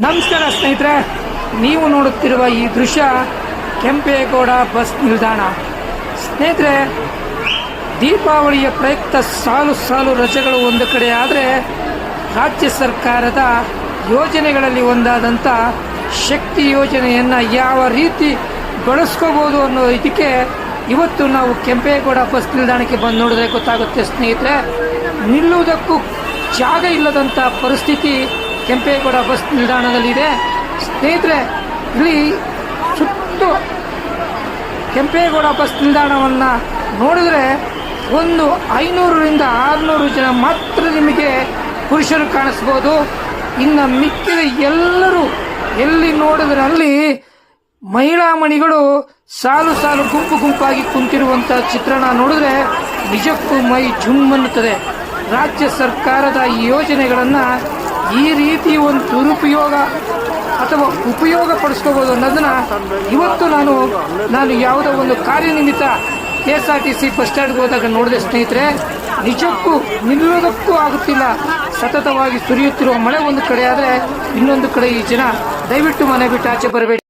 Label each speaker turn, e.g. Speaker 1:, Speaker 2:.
Speaker 1: ನಮಸ್ಕಾರ ಸ್ನೇಹಿತರೆ, ನೀವು ನೋಡುತ್ತಿರುವ ಈ ದೃಶ್ಯ ಕೆಂಪೇಗೌಡ ಬಸ್ ನಿಲ್ದಾಣ. ಸ್ನೇಹಿತರೆ, ದೀಪಾವಳಿಯ ಪ್ರಯುಕ್ತ ಸಾಲು ಸಾಲು ರಜೆಗಳು ಒಂದು ಕಡೆ ಆದರೆ, ರಾಜ್ಯ ಸರ್ಕಾರದ ಯೋಜನೆಗಳಲ್ಲಿ ಒಂದಾದಂಥ ಶಕ್ತಿ ಯೋಜನೆಯನ್ನು ಯಾವ ರೀತಿ ಬಳಸ್ಕೋಬೋದು ಅನ್ನೋ ಇದಕ್ಕೆ ಇವತ್ತು ನಾವು ಕೆಂಪೇಗೌಡ ಬಸ್ ನಿಲ್ದಾಣಕ್ಕೆ ಬಂದು ನೋಡಿದ್ರೆ ಗೊತ್ತಾಗುತ್ತೆ. ಸ್ನೇಹಿತರೆ, ನಿಲ್ಲುವುದಕ್ಕೂ ಜಾಗ ಇಲ್ಲದಂಥ ಪರಿಸ್ಥಿತಿ ಕೆಂಪೇಗೌಡ ಬಸ್ ನಿಲ್ದಾಣದಲ್ಲಿದೆ. ಸ್ನೇಹಿತರೆ, ಇಲ್ಲಿ ಸುತ್ತು ಕೆಂಪೇಗೌಡ ಬಸ್ ನಿಲ್ದಾಣವನ್ನು ನೋಡಿದ್ರೆ ಒಂದು 500ರಿಂದ 600 ಜನ ಮಾತ್ರ ನಿಮಗೆ ಪುರುಷರು ಕಾಣಿಸ್ಬೋದು. ಇನ್ನು ಮಿಕ್ಕಿದ ಎಲ್ಲರೂ ಎಲ್ಲಿ ನೋಡಿದ್ರೆ ಅಲ್ಲಿ ಮಹಿಳಾ ಮಣಿಗಳು ಸಾಲು ಸಾಲು ಗುಂಪು ಗುಂಪಾಗಿ ಕುಂತಿರುವಂಥ ಚಿತ್ರಣ ನೋಡಿದ್ರೆ ನಿಜಕ್ಕೂ ಮೈ ಜುಮ್ ಅನ್ನುತ್ತದೆ. ರಾಜ್ಯ ಸರ್ಕಾರದ ಈ ಯೋಜನೆಗಳನ್ನು ಈ ರೀತಿ ಒಂದು ದುರುಪಯೋಗ ಅಥವಾ ಉಪಯೋಗ ಪಡಿಸ್ಕೋಬೋದು ಅನ್ನೋದನ್ನ ಇವತ್ತು ನಾನು ಯಾವುದೋ ಒಂದು ಕಾರ್ಯನಿಮಿತ್ತ KSRTC ಬಸ್ ಸ್ಟ್ಯಾಂಡ್ಗೆ ಹೋದಾಗ ನೋಡಿದೆ. ಸ್ನೇಹಿತರೆ, ನಿಜಕ್ಕೂ ನಿಲ್ಲೋದಕ್ಕೂ ಆಗುತ್ತಿಲ್ಲ. ಸತತವಾಗಿ ಸುರಿಯುತ್ತಿರುವ ಮಳೆ ಒಂದು ಕಡೆ ಆದರೆ, ಇನ್ನೊಂದು ಕಡೆ ಈ ಜನ ದಯವಿಟ್ಟು ಮನೆ ಬಿಟ್ಟು ಆಚೆ ಬರಬೇಡಿ.